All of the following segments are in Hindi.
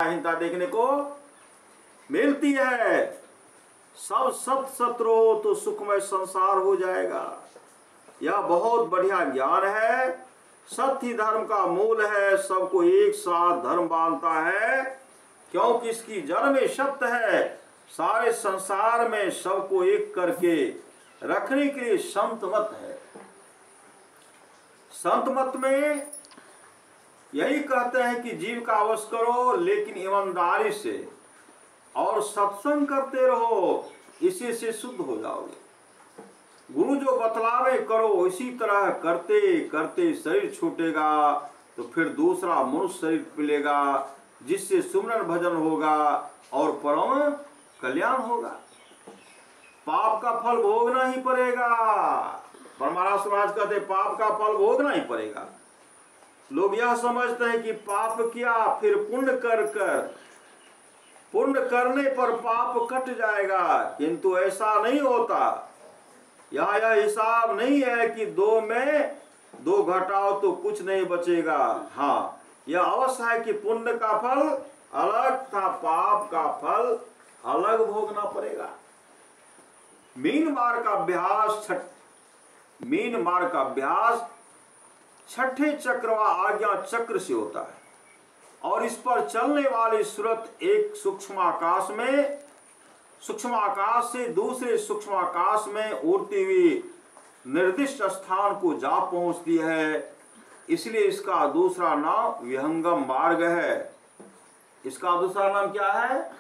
हिंसा देखने को मिलती है। सब सत सत रहो तो सुखमय संसार हो जाएगा। यह बहुत बढ़िया ज्ञान है। सत्य ही धर्म का मूल है। सबको एक साथ धर्म बांधता है, क्योंकि इसकी जड़ में सत्य है। सारे संसार में सबको एक करके रखने के लिए संत मत है। संत मत में यही कहते हैं कि जीव का वश करो, लेकिन ईमानदारी से, और सत्संग करते रहो, इसी से शुद्ध हो जाओगे। गुरु जो बतलावे करो, इसी तरह करते करते शरीर छूटेगा, तो फिर दूसरा मनुष्य शरीर मिलेगा, जिससे सुमरन भजन होगा और परम कल्याण होगा। पाप का फल भोगना ही पड़ेगा। परमारा समाज कहते पाप का फल भोगना ही पड़ेगा। लोग यह समझते हैं कि पाप किया फिर पुण्य पुण्य करने पर पाप कट जाएगा, किंतु ऐसा नहीं होता। यह हिसाब नहीं है कि 2 में 2 घटाओ तो कुछ नहीं बचेगा। हाँ, यह अवश्य है कि पुण्य का फल अलग था, पाप का फल अलग भोगना पड़ेगा। मीन मार्ग का अभ्यास छठे चक्र व आज्ञा चक्र से होता है, और इस पर चलने वाली सूरत एक सूक्ष्म आकाश से दूसरे सूक्ष्म आकाश में उड़ती हुई निर्दिष्ट स्थान को जा पहुंचती है। इसलिए इसका दूसरा नाम विहंगम मार्ग है। इसका दूसरा नाम क्या है?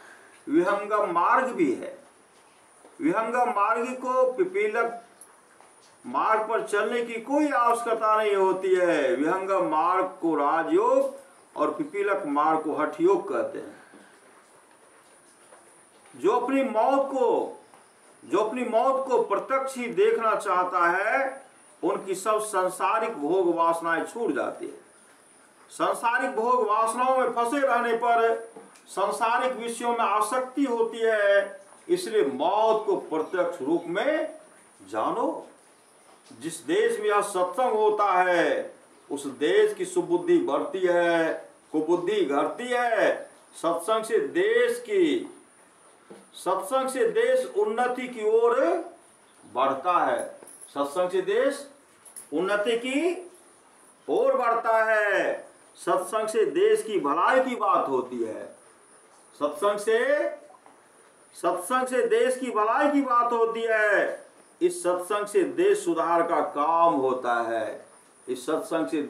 विहंगम मार्ग भी है। विहंगम मार्ग को पिपीलक मार्ग पर चलने की कोई आवश्यकता नहीं होती है। विहंगम मार्ग को राजयोग और पिपीलक मार्ग को हठ योग कहते हैं। जो अपनी मौत को प्रत्यक्ष ही देखना चाहता है, उनकी सब सांसारिक भोग वासनाएं छूट जाती है। सांसारिक भोग वासनाओं में फंसे रहने पर सांसारिक विषयों में आसक्ति होती है। इसलिए मौत को प्रत्यक्ष रूप में जानो। जिस देश में यह सत्संग होता है, उस देश की सुबुद्धि बढ़ती है, कुबुद्धि घटती है। सत्संग से देश उन्नति की ओर बढ़ता है। सत्संग से देश उन्नति की ओर बढ़ता है। सत्संग से देश की भलाई की बात होती है। सत्संग से देश की भलाई की बात होती है। इस सत्संग से देश सुधार का काम होता है। इस सत्संग से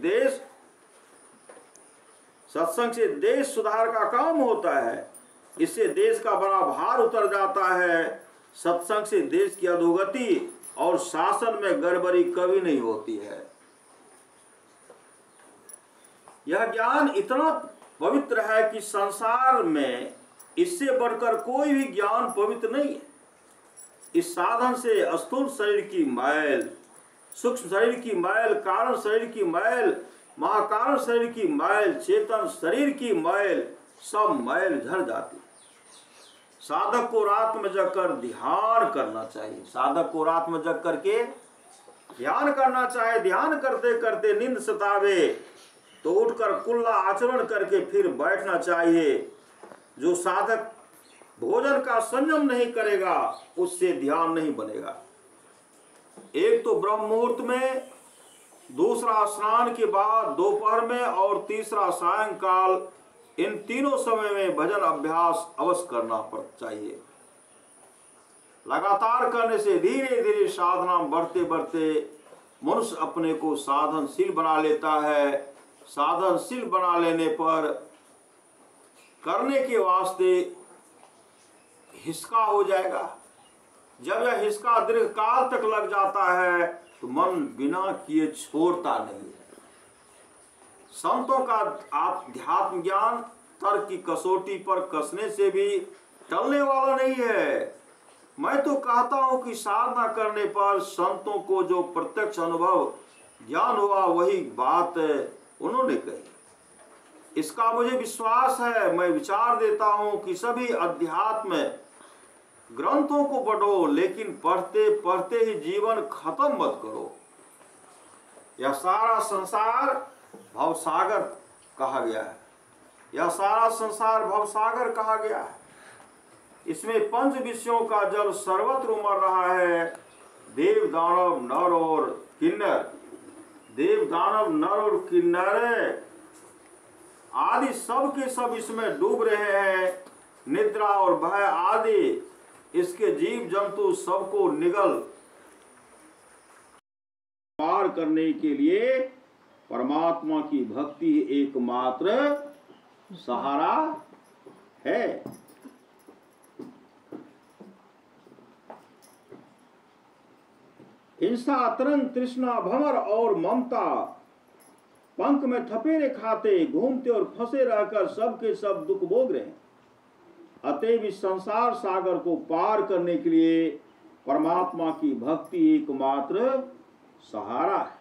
देश सुधार का काम होता है। इससे देश का बड़ा भार उतर जाता है। सत्संग से देश की अधोगति और शासन में गड़बड़ी कभी नहीं होती है। यह ज्ञान इतना पवित्र है कि संसार में इससे बढ़कर कोई भी ज्ञान पवित्र नहीं है। इस साधन से स्थूल शरीर की मैल, सूक्ष्म शरीर की मैल, कारण शरीर की मैल, महाकारण शरीर की मैल, चेतन शरीर की मैल, सब मैल झड़ जाती। साधक को रात में जग कर ध्यान करना चाहिए। साधक को रात में जग करके ध्यान करना चाहिए। ध्यान करते करते नींद सतावे तो उठकर कुल्ला आचरण करके फिर बैठना चाहिए। जो साधक भोजन का संयम नहीं करेगा, उससे ध्यान नहीं बनेगा। एक तो ब्रह्म मुहूर्त में, दूसरा स्नान के बाद दोपहर में, और तीसरा सायंकाल, इन तीनों समय में भजन अभ्यास अवश्य करना चाहिए। लगातार करने से धीरे धीरे साधना बढ़ते बढ़ते मनुष्य अपने को साधनशील बना लेता है। साधनशील बना लेने पर करने के वास्ते हिसका हो जाएगा। जब यह हिसका दीर्घ काल तक लग जाता है तो मन बिना किए छोड़ता नहीं है। संतों का आध्यात्म ज्ञान तर्क की कसौटी पर कसने से भी टलने वाला नहीं है। मैं तो कहता हूं कि साधना करने पर संतों को जो प्रत्यक्ष अनुभव ज्ञान हुआ, वही बात उन्होंने कही। इसका मुझे विश्वास है। मैं विचार देता हूं कि सभी अध्यात्म ग्रंथों को पढ़ो, लेकिन पढ़ते पढ़ते ही जीवन खत्म मत करो। यह सारा संसार भवसागर कहा गया है। यह सारा संसार भवसागर कहा गया है। इसमें पंच विषयों का जल सर्वत्र उमड़ रहा है। देव दानव नर और किन्नर, देव दानव नर और किन्नर आदि सब के सब इसमें डूब रहे हैं। निद्रा और भय आदि इसके जीव जंतु सबको निगल पार करने के लिए परमात्मा की भक्ति एकमात्र सहारा है। हिंसा, तरंग, तृष्णा, भंवर और ममता पंख में थपेरे खाते, घूमते और फंसे रहकर सबके सब दुख भोग रहे हैं। अतएव इस संसार सागर को पार करने के लिए परमात्मा की भक्ति एकमात्र सहारा है।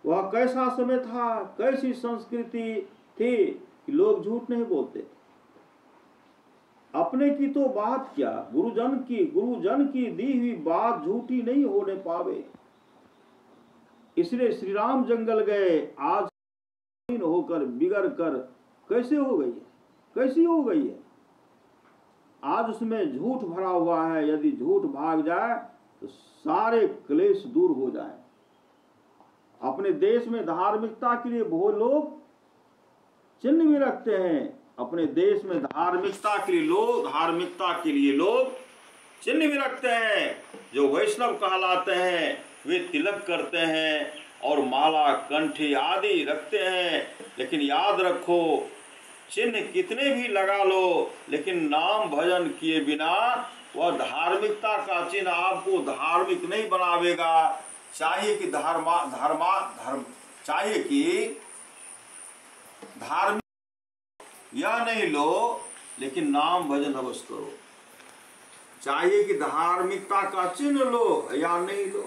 वह कैसा समय था, कैसी संस्कृति थी कि लोग झूठ नहीं बोलते। अपने की तो बात क्या, गुरुजन की दी हुई बात झूठी नहीं होने पावे। इसलिए श्री राम जंगल गए, आज होकर बिगड़ कर कैसे हो गई है, कैसी हो गई है। आज उसमें झूठ भरा हुआ है। यदि झूठ भाग जाए तो सारे क्लेश दूर हो जाए। अपने देश में धार्मिकता के लिए बहुत लोग चिन्ह भी रखते हैं। अपने देश में धार्मिकता के लिए लोग चिन्ह भी रखते हैं। जो वैष्णव कहलाते हैं वे तिलक करते हैं और माला, कंठी आदि रखते हैं। लेकिन याद रखो, चिन्ह कितने भी लगा लो, लेकिन नाम भजन किए बिना वह धार्मिकता का चिन्ह आपको धार्मिक नहीं बनावेगा। चाहिए कि धार्मिक या नहीं लो, लेकिन नाम भजन अवश्य करो। चाहिए कि धार्मिकता का चिन्ह लो या नहीं लो,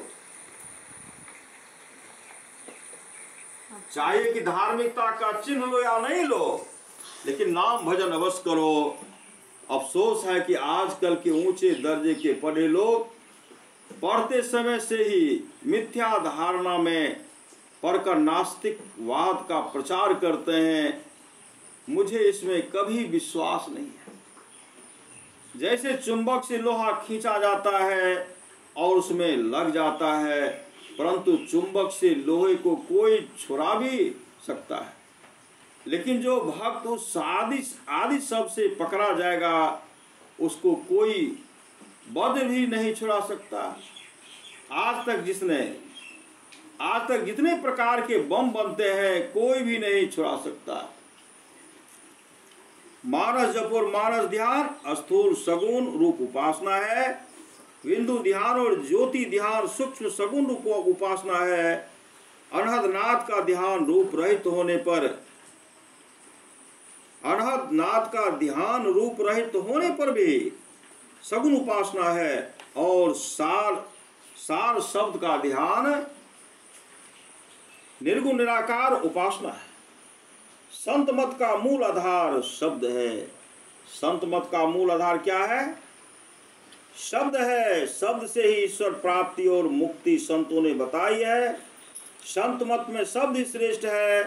चाहिए कि धार्मिकता का चिन्ह लो या नहीं लो, लेकिन नाम भजन अवश्य करो। अफसोस है कि आजकल के ऊंचे दर्जे के पढ़े लोग पढ़ते समय से ही मिथ्या धारणा में पढ़कर नास्तिकवाद का प्रचार करते हैं। मुझे इसमें कभी विश्वास नहीं है। जैसे चुंबक से लोहा खींचा जाता है और उसमें लग जाता है, परंतु चुंबक से लोहे को कोई छुड़ा भी सकता है, लेकिन जो भक्त उस आदि सब से पकड़ा जाएगा उसको कोई वज्र भी नहीं छुड़ा सकता। आज तक जितने प्रकार के बम बनते हैं कोई भी नहीं छुड़ा सकता। मानस जप और मानस ध्यान स्थूल सगुण रूप उपासना है। बिंदु ध्यान और ज्योति ध्यान सूक्ष्म सगुण रूप उपासना है। अनहद नाथ का ध्यान रूप रहित होने पर भी सगुण उपासना है। और सार शब्द का ध्यान निर्गुण निराकार उपासना है। संत मत का मूल आधार शब्द है। संत मत का मूल आधार क्या है? शब्द है। शब्द से ही ईश्वर प्राप्ति और मुक्ति संतों ने बताई है। संत मत में शब्द ही श्रेष्ठ है।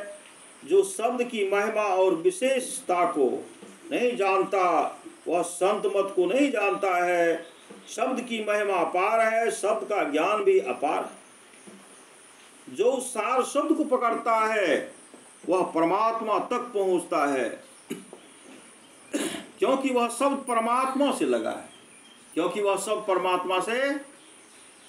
जो शब्द की महिमा और विशेषता को नहीं जानता वह संत मत को नहीं जानता है। शब्द की महिमा अपार है, शब्द का ज्ञान भी अपार है। जो सार शब्द को पकड़ता है वह परमात्मा तक पहुंचता है, क्योंकि वह शब्द परमात्मा से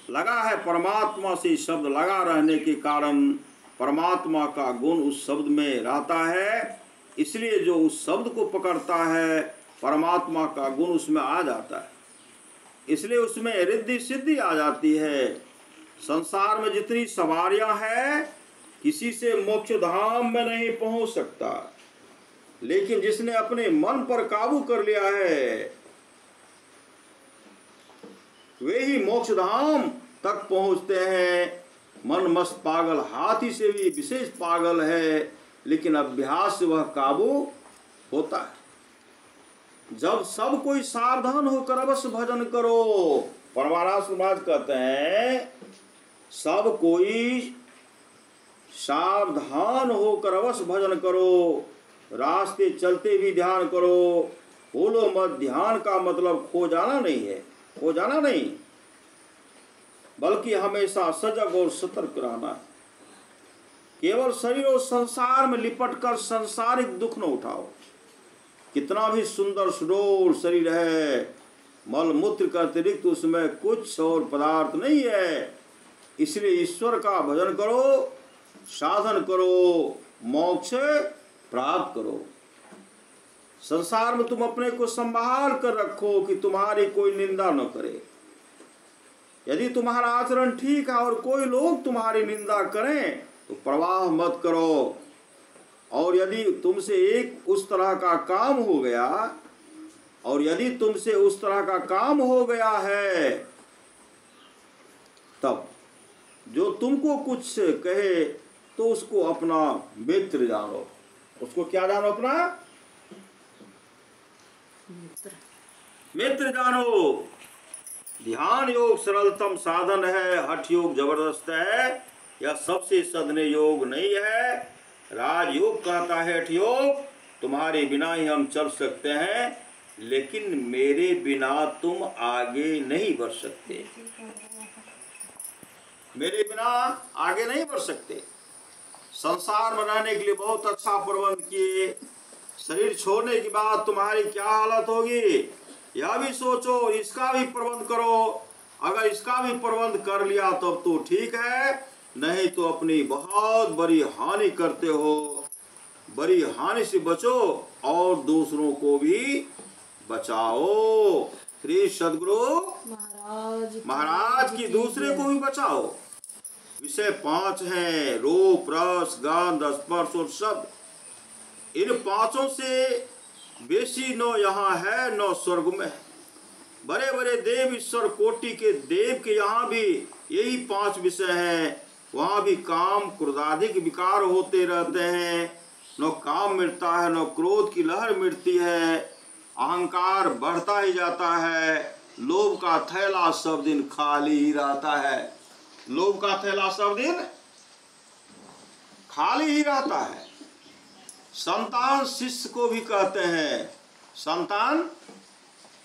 लगा है। परमात्मा से शब्द लगा रहने के कारण परमात्मा का गुण उस शब्द में रहता है। इसलिए जो उस शब्द को पकड़ता है परमात्मा का गुण उसमें आ जाता है। इसलिए उसमें रिद्धि सिद्धि आ जाती है। संसार में जितनी सवारियां हैं किसी से मोक्ष धाम में नहीं पहुंच सकता, लेकिन जिसने अपने मन पर काबू कर लिया है वे ही मोक्ष धाम तक पहुंचते हैं। मन मस्त पागल हाथी से भी विशेष पागल है, लेकिन अभ्यास से वह काबू होता है। जब सब कोई सावधान होकर अवश्य भजन करो। परमारास महाराज कहते हैं सब कोई सावधान होकर अवश्य भजन करो, रास्ते चलते भी ध्यान करो। बोलो मत, ध्यान का मतलब खो जाना नहीं है, खो जाना नहीं, बल्कि हमेशा सजग और सतर्क रहना है। केवल शरीर और संसार में लिपट कर संसारिक दुख न उठाओ। कितना भी सुंदर सुडौल शरीर है, मल मूत्र का अतिरिक्त उसमें कुछ और पदार्थ नहीं है। इसलिए ईश्वर का भजन करो, साधन करो, मोक्ष प्राप्त करो। संसार में तुम अपने को संभाल कर रखो कि तुम्हारी कोई निंदा न करे। यदि तुम्हारा आचरण ठीक है और कोई लोग तुम्हारी निंदा करें तो परवाह मत करो। और यदि तुमसे एक उस तरह का काम हो गया, और यदि तुमसे उस तरह का काम हो गया है, तब जो तुमको कुछ कहे तो उसको अपना मित्र जानो। उसको क्या जानो? अपना मित्र जानो। ध्यान योग सरलतम साधन है, हठ योग जबरदस्त है, यह सबसे सदने योग नहीं है। राजयोग कहता है हठ योग, तुम्हारे बिना ही हम चल सकते हैं, लेकिन मेरे बिना तुम आगे नहीं बढ़ सकते। मेरे बिना आगे नहीं बढ़ सकते। संसार में रहने के लिए बहुत अच्छा प्रबंध किए, शरीर छोड़ने के बाद तुम्हारी क्या हालत होगी यह भी सोचो, इसका भी प्रबंध करो। अगर इसका भी प्रबंध कर लिया तब तो ठीक है, नहीं तो अपनी बहुत बड़ी हानि करते हो। बड़ी हानि से बचो और दूसरों को भी बचाओ। श्री सदगुरु महाराज की दूसरे को भी बचाओ। विषय 5 हैं, रूप, रस, गंध, स्पर्श और शब्द। इन पांचों से बेसी न यहाँ है न स्वर्ग में। बड़े बड़े देव ईश्वर कोटि के देव के यहाँ भी यही 5 विषय हैं। वहाँ भी काम क्रोधाधिक विकार होते रहते हैं। न काम मिटता है, न क्रोध की लहर मिटती है। अहंकार बढ़ता ही जाता है। लोभ का थैला सब दिन खाली ही रहता है। लोभ का थैला सब दिन खाली ही रहता है। संतान शिष्य को भी कहते हैं, संतान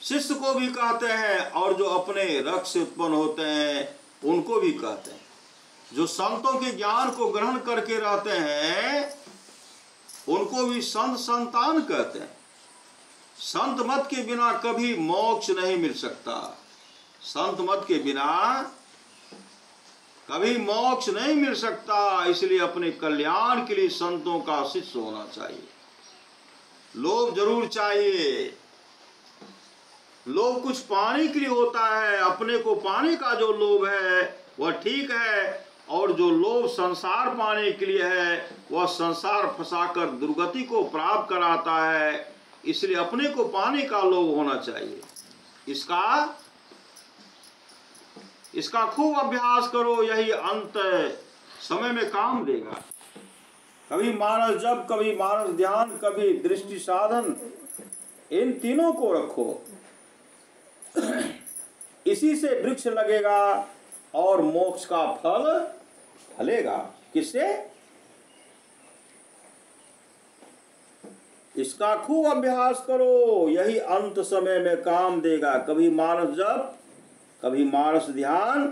शिष्य को भी कहते हैं, और जो अपने रक्त से उत्पन्न होते हैं उनको भी कहते हैं। जो संतों के ज्ञान को ग्रहण करके रहते हैं उनको भी संत संतान कहते हैं। संत मत के बिना कभी मोक्ष नहीं मिल सकता। संत मत के बिना कभी मोक्ष नहीं मिल सकता। इसलिए अपने कल्याण के लिए संतों का शिष्य होना चाहिए। लोभ जरूर चाहिए। लोभ कुछ पाने के लिए होता है। अपने को पाने का जो लोभ है वह ठीक है, और जो लोभ संसार पाने के लिए है वह संसार फंसाकर दुर्गति को प्राप्त कराता है। इसलिए अपने को पाने का लोभ होना चाहिए। इसका खूब अभ्यास करो, यही अंत समय में काम देगा। कभी मानस जप, कभी मानस ध्यान, कभी दृष्टि साधन, इन तीनों को रखो। इसी से वृक्ष लगेगा और मोक्ष का फल फलेगा। किससे? इसका खूब अभ्यास करो, यही अंत समय में काम देगा। कभी मानस जप, कभी मानस ध्यान,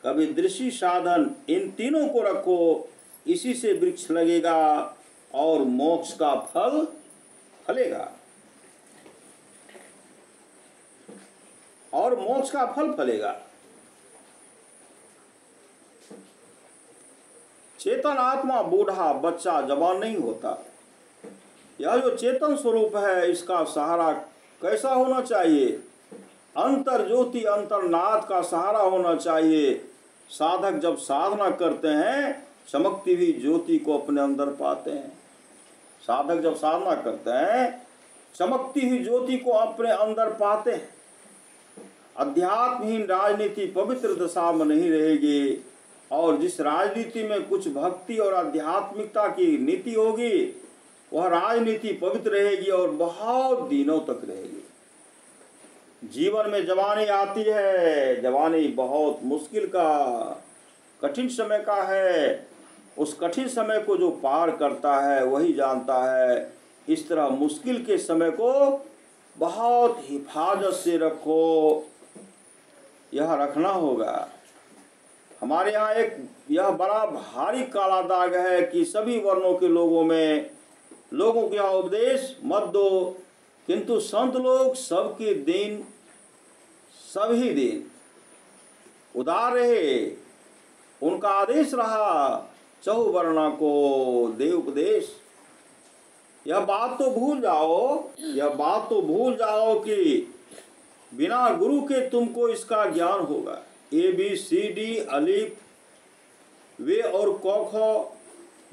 कभी दृष्टि साधन, इन तीनों को रखो। इसी से वृक्ष लगेगा और मोक्ष का फल फलेगा। और मोक्ष का फल फलेगा। चेतन आत्मा बूढ़ा बच्चा जवान नहीं होता। यह जो चेतन स्वरूप है इसका सहारा कैसा होना चाहिए? अंतर ज्योति अंतर्नाद का सहारा होना चाहिए। साधक जब साधना करते हैं चमकती हुई ज्योति को अपने अंदर पाते हैं। साधक जब साधना करते हैं चमकती हुई ज्योति को अपने अंदर पाते हैं। अध्यात्महीन राजनीति पवित्र दशा में नहीं रहेगी, और जिस राजनीति में कुछ भक्ति और आध्यात्मिकता की नीति होगी वह राजनीति पवित्र रहेगी और बहुत दिनों तक रहेगी। जीवन में जवानी आती है, जवानी बहुत मुश्किल का कठिन समय का है, उस कठिन समय को जो पार करता है वही जानता है। इस तरह मुश्किल के समय को बहुत हिफाजत से रखो, यह रखना होगा। हमारे यहाँ एक यह बड़ा भारी काला दाग है कि सभी वर्णों के लोगों को यह उपदेश मत दो, किंतु संत लोग सबके दिन सभी दिन उदार रहे। उनका आदेश रहा चहुवर्णा को दे उपदेश। यह बात तो भूल जाओ कि बिना गुरु के तुमको इसका ज्ञान होगा। ABCD अलिफ वे और क ख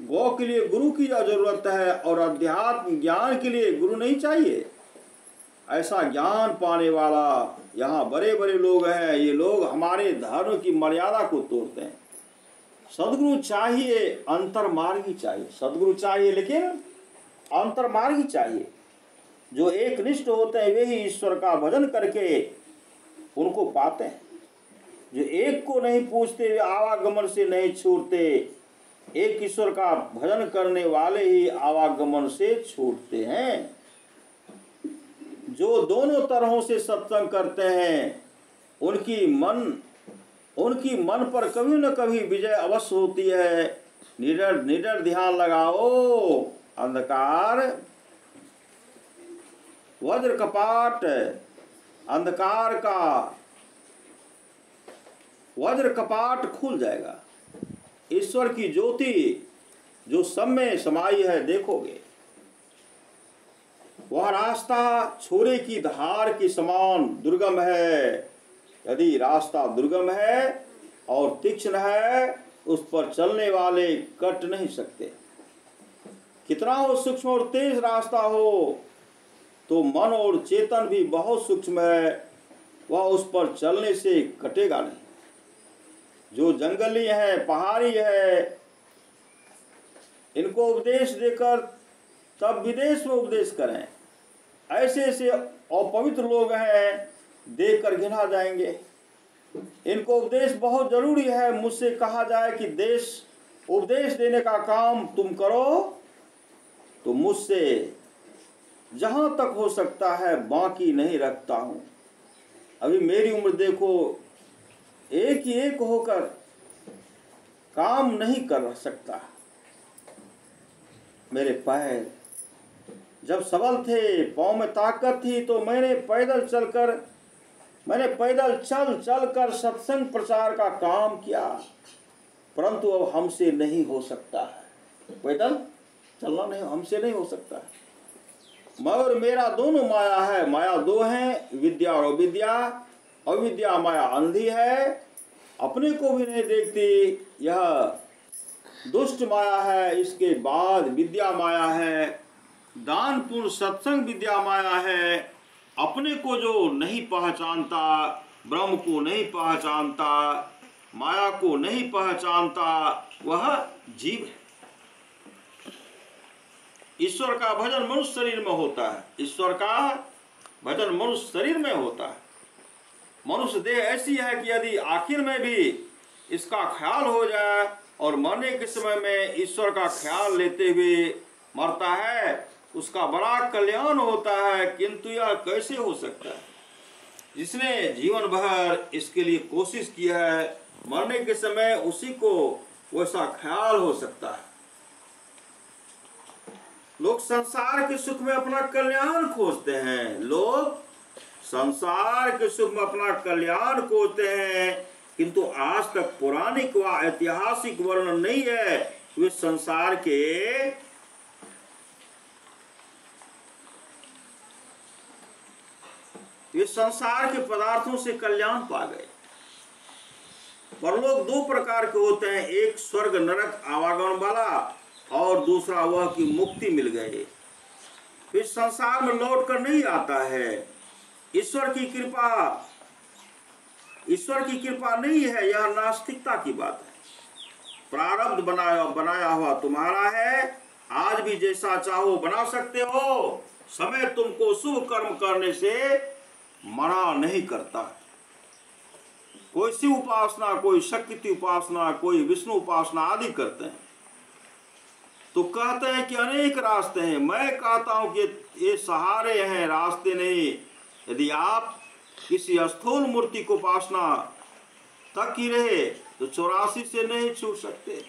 गौ के लिए गुरु की जरूरत है और अध्यात्म ज्ञान के लिए गुरु नहीं चाहिए। ऐसा ज्ञान पाने वाला यहाँ बड़े बड़े लोग हैं। ये लोग हमारे धर्म की मर्यादा को तोड़ते हैं। सदगुरु चाहिए, अंतर्मार्गी चाहिए। सदगुरु चाहिए लेकिन अंतर्मार्गी चाहिए। जो एक निष्ठ होते हैं वे ही ईश्वर का भजन करके उनको पाते हैं। जो एक को नहीं पूछते वे आवागमन से नहीं छूटते। एक ईश्वर का भजन करने वाले ही आवागमन से छूटते हैं। जो दोनों तरहों से सत्संग करते हैं उनकी मन पर कभी न कभी विजय अवश्य होती है। निडर ध्यान लगाओ। अंधकार वज्र कपाट, अंधकार का वज्र कपाट खुल जाएगा। ईश्वर की ज्योति जो सब में समाई है देखोगे। वह रास्ता छोरे की धार के समान दुर्गम है। यदि रास्ता दुर्गम है और तीक्ष्ण है उस पर चलने वाले कट नहीं सकते। कितना हो सूक्ष्म और तेज रास्ता हो तो मन और चेतन भी बहुत सूक्ष्म है, वह उस पर चलने से कटेगा नहीं। जो जंगली है, पहाड़ी है, इनको उपदेश देकर तब विदेश में उपदेश करें। ऐसे ऐसे अपवित्र लोग हैं, देखकर घिना जाएंगे। इनको उपदेश बहुत जरूरी है। मुझसे कहा जाए कि उपदेश देने का काम तुम करो तो मुझसे जहां तक हो सकता है बाकी नहीं रखता हूं। अभी मेरी उम्र देखो, एक ही एक होकर काम नहीं कर सकता। मेरे पैर जब सबल थे, पांव में ताकत थी तो मैंने पैदल चल कर सत्संग प्रचार का काम किया, परंतु अब हमसे नहीं हो सकता है। पैदल चलना नहीं हमसे नहीं हो सकता है। मगर मेरा दोनों माया है। माया दो है, विद्या और अविद्या। अविद्या माया अंधी है, अपने को भी नहीं देखती, यह दुष्ट माया है। इसके बाद विद्या माया है, दान पुण्य सत्संग विद्या माया है। अपने को जो नहीं पहचानता, ब्रह्म को नहीं पहचानता, माया को नहीं पहचानता, वह जीव है। ईश्वर का भजन मनुष्य शरीर में होता है। ईश्वर का भजन मनुष्य शरीर में होता है। मनुष्य देह ऐसी है कि यदि आखिर में भी इसका ख्याल हो जाए और मरने के समय में ईश्वर का ख्याल लेते हुए मरता है, उसका बड़ा कल्याण होता है। किंतु यह कैसे हो सकता है? जिसने जीवन भर इसके लिए कोशिश की है, मरने के समय उसी को वैसा ख्याल हो सकता है। लोग संसार के सुख में अपना कल्याण खोजते हैं। लोग संसार के सुख में अपना कल्याण खोजते हैं, किंतु आज तक पौराणिक व ऐतिहासिक वर्णन नहीं है वे संसार के पदार्थों से कल्याण पा गए। परलोक दो प्रकार के होते हैं, एक स्वर्ग नरक आवागमन वाला और दूसरा वह कि मुक्ति मिल गए, फिर संसार में लौट कर नहीं आता है। ईश्वर की कृपा नहीं है, यह नास्तिकता की बात है। प्रारब्ध बनाया हुआ तुम्हारा है। आज भी जैसा चाहो बना सकते हो। समय तुमको शुभ कर्म करने से मना नहीं करता। कोई शिव उपासना, कोई शक्ति उपासना, कोई विष्णु उपासना आदि करते हैं, तो कहते हैं कि अनेक रास्ते हैं। मैं कहता हूं कि ये सहारे हैं, रास्ते नहीं। यदि आप किसी स्थूल मूर्ति को उपासना तक ही रहे तो 84 से नहीं छूट सकते।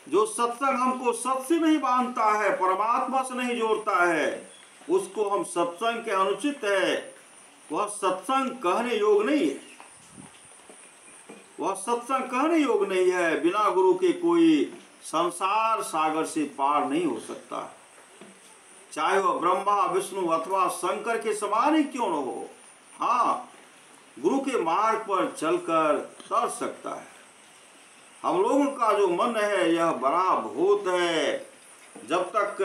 जो सत्संग हमको सत से नहीं बांधता है, परमात्मा से नहीं जोड़ता है, उसको हम सत्संग के अनुचित है, वह सत्संग कहने योग नहीं है। वह सत्संग कहने योग नहीं है। बिना गुरु के कोई संसार सागर से पार नहीं हो सकता, चाहे वह ब्रह्मा विष्णु अथवा शंकर के समान ही क्यों न हो। हाँ, गुरु के मार्ग पर चलकर तर सकता है। हम लोगों का जो मन है यह बड़ा भूत है। जब तक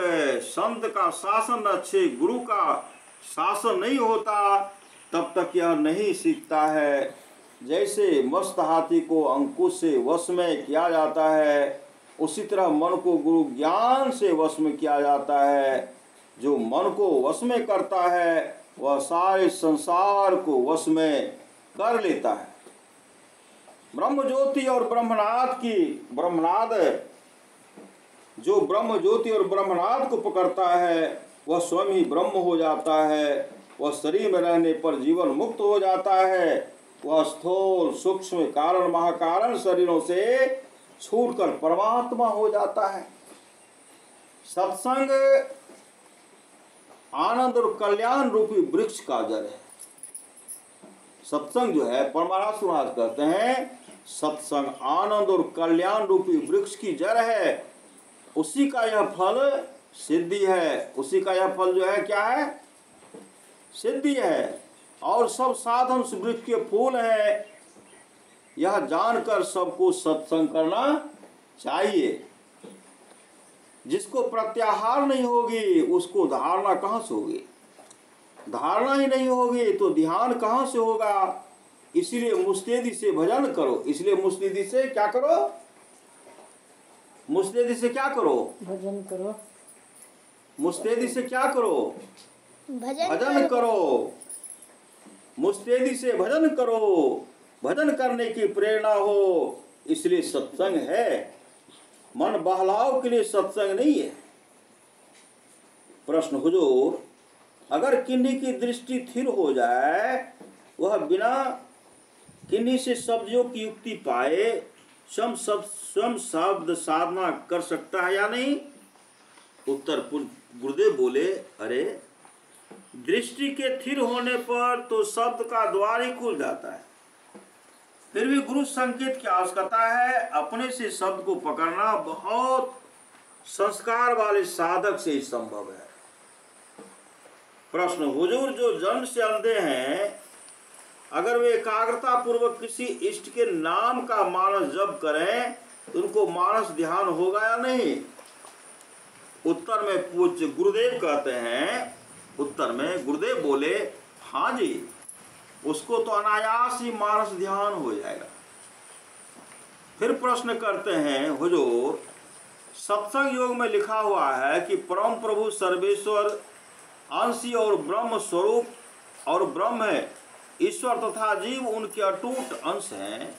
संत का शासन, अच्छे गुरु का शासन नहीं होता, तब तक यह नहीं सीखता है। जैसे मस्त हाथी को अंकुश से वश में किया जाता है, उसी तरह मन को गुरु ज्ञान से वश में किया जाता है। जो मन को वश में करता है वह सारे संसार को वश में कर लेता है। ब्रह्म ज्योति और ब्रह्मनाद जो ब्रह्म ज्योति और ब्रह्मनाद को पकड़ता है वह स्वयं ही ब्रह्म हो जाता है। वह शरीर में रहने पर जीवन मुक्त हो जाता है। वह स्थूल सूक्ष्म कारण महाकारण शरीरों से छूटकर परमात्मा हो जाता है। सत्संग आनंद और कल्याण रूपी वृक्ष का जड़ है। सत्संग जो है, परमाराश महाराज कहते हैं, सत्संग आनंद और कल्याण रूपी वृक्ष की जड़ है। उसी का यह फल सिद्धि है। उसी का यह फल जो है क्या है? सिद्धि है। और सब साधन उस वृक्ष के फूल है। यह जानकर सबको सत्संग करना चाहिए। जिसको प्रत्याहार नहीं होगी उसको धारणा कहाँ से होगी? धारणा ही नहीं होगी तो ध्यान कहाँ से होगा? इसलिए मुस्तैदी से भजन करो। इसलिए मुस्तैदी से क्या करो? मुस्तैदी से क्या करो? भजन करो। मुस्तैदी से क्या करो? भजन करो। मुस्तैदी से भजन करो। भजन करने की प्रेरणा हो, इसलिए सत्संग है। मन बहलाव के लिए सत्संग नहीं है। प्रश्न, हुजूर, अगर किन्हीं की दृष्टि स्थिर हो जाए, वह बिना किन्हीं से शब्दों की युक्ति पाए स्वयं शब्द साधना कर सकता है या नहीं? उत्तर गुरुदेव बोले, अरे दृष्टि के स्थिर होने पर तो शब्द का द्वार ही खुल जाता है। फिर भी गुरु संकेत की आवश्यकता है। अपने से शब्द को पकड़ना बहुत संस्कार वाले साधक से ही संभव है। प्रश्न, हुजूर, जो जन्म से अंधे हैं, अगर वे एकाग्रता पूर्वक किसी इष्ट के नाम का मानस जप करें तो उनको मानस ध्यान होगा या नहीं? उत्तर में पूज्य गुरुदेव कहते हैं, उत्तर में गुरुदेव बोले, हाँ जी, उसको तो अनायास ही मानस ध्यान हो जाएगा। फिर प्रश्न करते हैं, हुजूर, सत्संग योग में लिखा हुआ है कि परम प्रभु सर्वेश्वर अंशी और ब्रह्म स्वरूप और ब्रह्म है, ईश्वर तथा जीव उनके अटूट अंश हैं।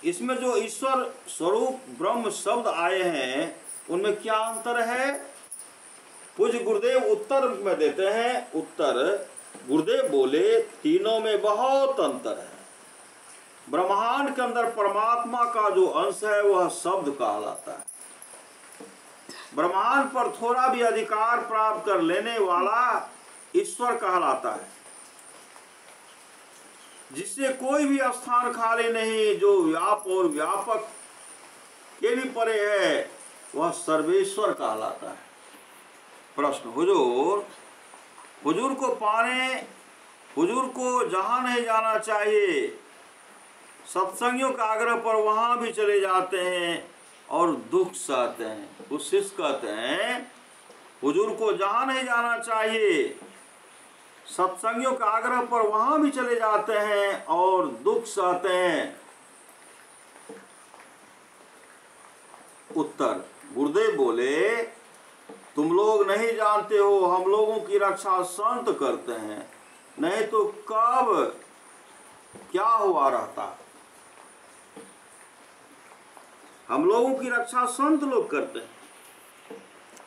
इसमें जो ईश्वर स्वरूप ब्रह्म शब्द आए हैं उनमें क्या अंतर है? पूज्य गुरुदेव उत्तर में देते हैं। उत्तर गुरुदेव बोले, तीनों में बहुत अंतर है। ब्रह्मांड के अंदर परमात्मा का जो अंश है वह शब्द कहलाता है। ब्रह्मांड पर थोड़ा भी अधिकार प्राप्त कर लेने वाला ईश्वर कहलाता है। जिससे कोई भी स्थान खाली नहीं, जो व्याप और व्यापक के भी परे है, वह सर्वेश्वर कहलाता है। प्रश्न, हुजूर को पाने, हुजूर को जहां नहीं जाना चाहिए, सत्संगियों का आग्रह पर वहां भी चले जाते हैं और दुख सहते हैं। उस शिष्य कहते हैं, हुजूर को जहां नहीं जाना चाहिए, सत्संगियों का आग्रह पर वहां भी चले जाते हैं और दुख सहते हैं। उत्तर गुरुदेव बोले, तुम लोग नहीं जानते हो, हम लोगों की रक्षा संत करते हैं, नहीं तो कब क्या हुआ रहता। हम लोगों की रक्षा संत लोग करते हैं,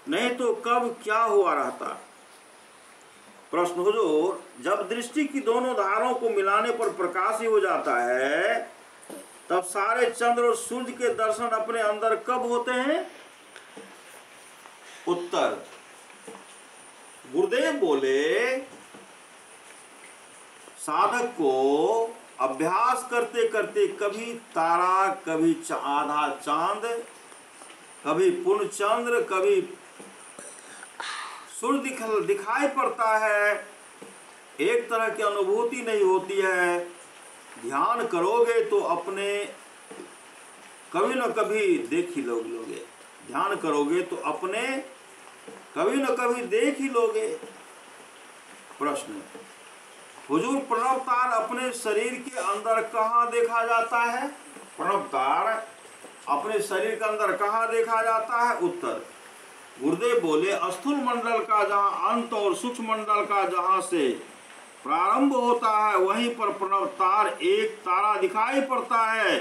नहीं तो कब क्या हुआ रहता। प्रश्न हुजूर, जब दृष्टि की दोनों धारों को मिलाने पर प्रकाश ही हो जाता है, तब सारे चंद्र और सूर्य के दर्शन अपने अंदर कब होते हैं? उत्तर, गुरुदेव बोले, साधक को अभ्यास करते करते कभी तारा, कभी आधा चांद, कभी पूर्ण चंद्र, कभी सूर्य दिखाई पड़ता है। एक तरह की अनुभूति नहीं होती है। ध्यान करोगे तो अपने कभी न कभी देख ही लोगे। ध्यान करोगे तो अपने कभी न कभी देख ही लोगे। प्रश्न, हुजूर, प्रणव तार अपने शरीर के अंदर कहाँ देखा जाता है? प्रणव तार अपने शरीर के अंदर कहाँ देखा जाता है? उत्तर, गुरुदेव बोले, स्थूल मंडल का जहाँ अंत और सूक्ष्म मंडल का जहाँ से प्रारंभ होता है, वहीं पर प्रणव तार एक तारा दिखाई पड़ता है।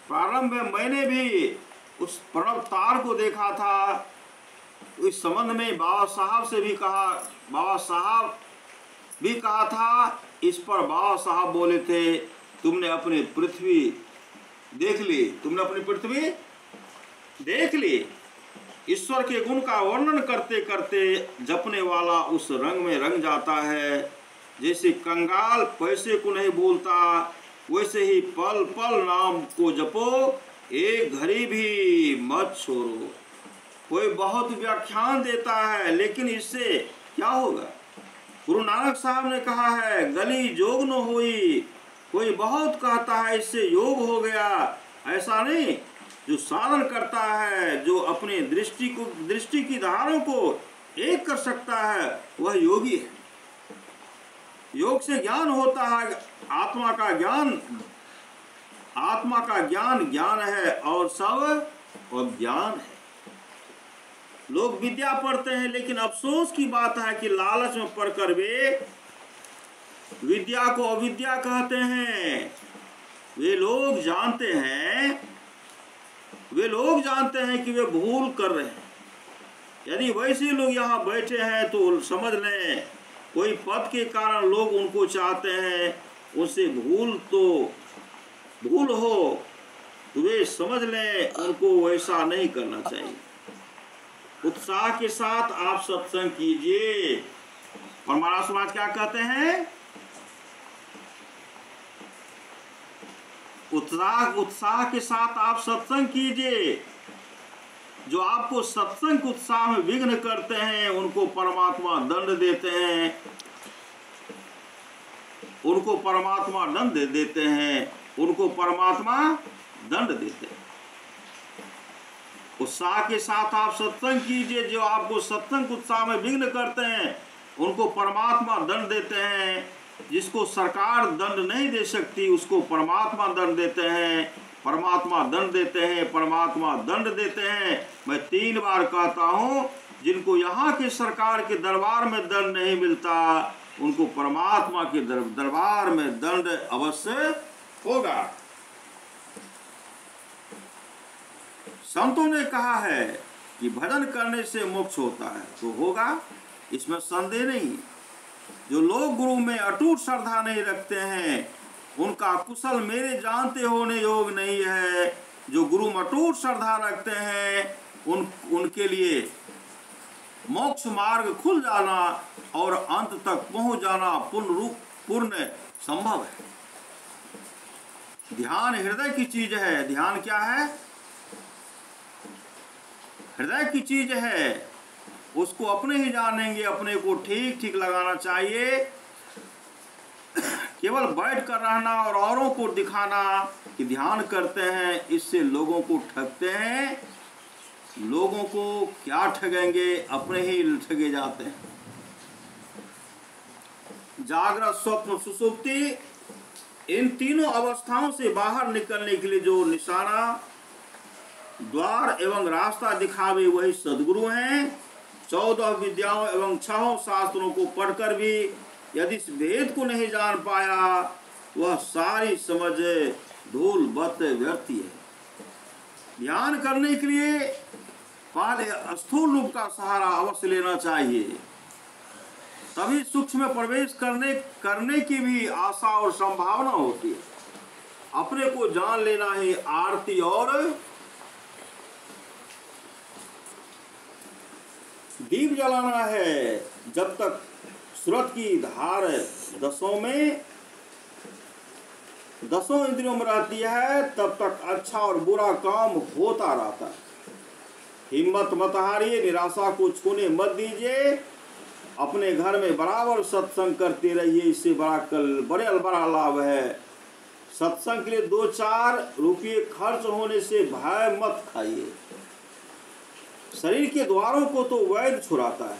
प्रारंभ में मैंने भी उस प्रणव तार को देखा था। इस संबंध में बाबा साहब से भी कहा, बाबा साहब भी कहा था। इस पर बाबा साहब बोले थे, तुमने अपनी पृथ्वी देख ली, तुमने अपनी पृथ्वी देख ली। ईश्वर के गुण का वर्णन करते करते जपने वाला उस रंग में रंग जाता है। जैसे कंगाल पैसे को नहीं भूलता, वैसे ही पल पल नाम को जपो, एक घड़ी भी मत छोड़ो। कोई बहुत व्याख्यान देता है, लेकिन इससे क्या होगा? गुरु नानक साहब ने कहा है, गली जोग न हुई। कोई बहुत कहता है इससे योग हो गया, ऐसा नहीं। जो साधन करता है, जो अपने दृष्टि की धारों को एक कर सकता है, वह योगी है। योग से ज्ञान होता है। आत्मा का ज्ञान ज्ञान है और सब अज्ञान है। लोग विद्या पढ़ते हैं, लेकिन अफसोस की बात है कि लालच में पढ़कर वे विद्या को अविद्या कहते हैं। वे लोग जानते हैं कि वे भूल कर रहे हैं। यदि वैसे लोग यहाँ बैठे हैं तो समझ लें, कोई पद के कारण लोग उनको चाहते हैं, उससे भूल हो तो वे समझ लें, उनको वैसा नहीं करना चाहिए। उत्साह के साथ आप सत्संग कीजिए। और महाराज समाज क्या कहते हैं? उत्साह के साथ आप सत्संग कीजिए। जो आपको सत्संग उत्साह में विघ्न करते हैं, उनको परमात्मा दंड देते हैं। उनको परमात्मा दंड देते हैं। उत्साह के साथ आप सत्संग कीजिए। जो आपको सत्संग उत्साह में विघ्न करते हैं, उनको परमात्मा दंड देते हैं। जिसको सरकार दंड नहीं दे सकती, उसको परमात्मा दंड देते हैं। परमात्मा दंड देते हैं। मैं 3 बार कहता हूँ, जिनको यहाँ के सरकार के दरबार में दंड नहीं मिलता, उनको परमात्मा के दरबार में दंड अवश्य होगा। संतों ने कहा है कि भजन करने से मोक्ष होता है, तो होगा, इसमें संदेह नहीं। जो लोग गुरु में अटूट श्रद्धा नहीं रखते हैं, उनका कुशल मेरे जानते होने योग नहीं है। जो गुरु में अटूट श्रद्धा रखते हैं, उनके लिए मोक्ष मार्ग खुल जाना और अंत तक पहुंच जाना पूर्ण संभव है। ध्यान हृदय की चीज है। ध्यान क्या है? हृदय की चीज है। उसको अपने ही जानेंगे, अपने को ठीक ठीक लगाना चाहिए। केवल बैठ कर रहना और औरों को दिखाना कि ध्यान करते हैं, इससे लोगों को ठगते हैं। लोगों को क्या ठगेंगे? अपने ही ठगे जाते हैं। जागृत, स्वप्न, सुषुप्ति, इन तीनों अवस्थाओं से बाहर निकलने के लिए जो निशाना, द्वार एवं रास्ता दिखावे, वही सद्गुरु हैं। 14 विद्याओं एवं 6 शास्त्रों को पढ़कर भी यदि इस भेद को नहीं जान पाया, वह सारी समझ धूल बत व्यर्थ है। ध्यान करने के लिए पहले स्थूल रूप का सहारा अवश्य लेना चाहिए, तभी सूक्ष्म में प्रवेश करने की भी आशा और संभावना होती है। अपने को जान लेना ही आरती और दीप जलाना है। जब तक सूरत की धार दसों इंद्रियों में रहती है, तब तक अच्छा और बुरा काम होता रहता है। हिम्मत मत हारिए, निराशा को छूने मत दीजिए, अपने घर में बराबर सत्संग करते रहिए। इससे बड़ा लाभ है। सत्संग के लिए 2-4 रुपये खर्च होने से भय मत खाइए। शरीर के द्वारों को तो वैद्य छुड़ाता है,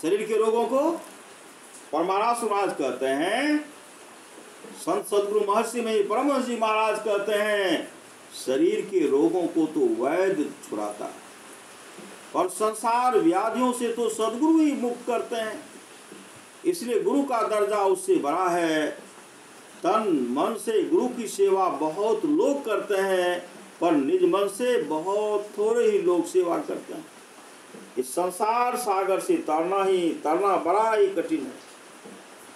शरीर के रोगों को परमारास महाराज कहते हैं। संत सदगुरु महर्षि में परमहंस जी महाराज कहते हैं, शरीर के रोगों को तो वैद्य छुड़ाता है, और संसार व्याधियों से तो सदगुरु ही मुक्त करते हैं। इसलिए गुरु का दर्जा उससे बड़ा है। तन मन से गुरु की सेवा बहुत लोग करते हैं, पर निज मन से बहुत थोड़े ही लोग सेवा करते हैं। इस संसार सागर से तरना बड़ा ही कठिन है।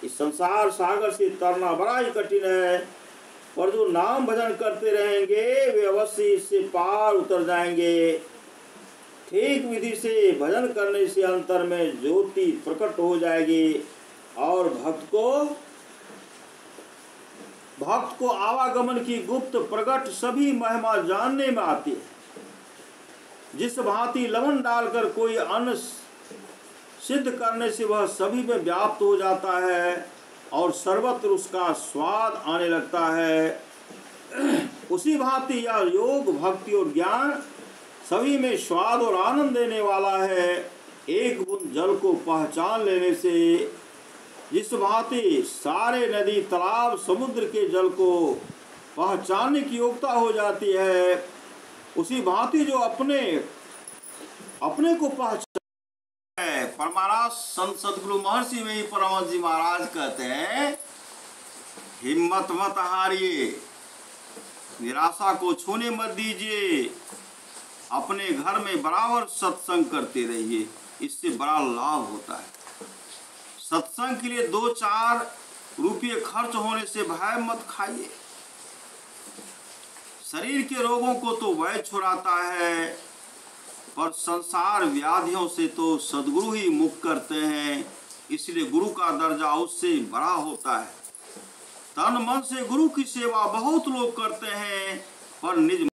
इस संसार सागर से तरना बड़ा ही कठिन है, पर जो नाम भजन करते रहेंगे वे अवश्य इससे पार उतर जाएंगे। ठीक विधि से भजन करने से अंतर में ज्योति प्रकट हो जाएगी, और भक्त को आवागमन की गुप्त प्रकट सभी महिमा जानने में आती है। जिस भांति लवण डालकर कोई अन्न सिद्ध करने से वह सभी में व्याप्त हो जाता है और सर्वत्र उसका स्वाद आने लगता है, उसी भांति यह योग भक्ति और ज्ञान सभी में स्वाद और आनंद देने वाला है। एक बूंद जल को पहचान लेने से जिस भांति सारे नदी तालाब समुद्र के जल को पहचानने की योग्यता हो जाती है, उसी भांति जो अपने को पहचान है। परमारास संत सदगुरु महर्षि में ही परमहंस जी महाराज कहते हैं, हिम्मत मत हारिए, निराशा को छूने मत दीजिए, अपने घर में बराबर सत्संग करते रहिए। इससे बड़ा लाभ होता है। सत्संग के लिए 2-4 रुपये खर्च होने से भय मत खाइए। शरीर के रोगों को तो वैद्य छुड़ाता है, पर संसार व्याधियों से तो सदगुरु ही मुक्त करते हैं। इसलिए गुरु का दर्जा उससे बड़ा होता है। तन मन से गुरु की सेवा बहुत लोग करते हैं, पर निज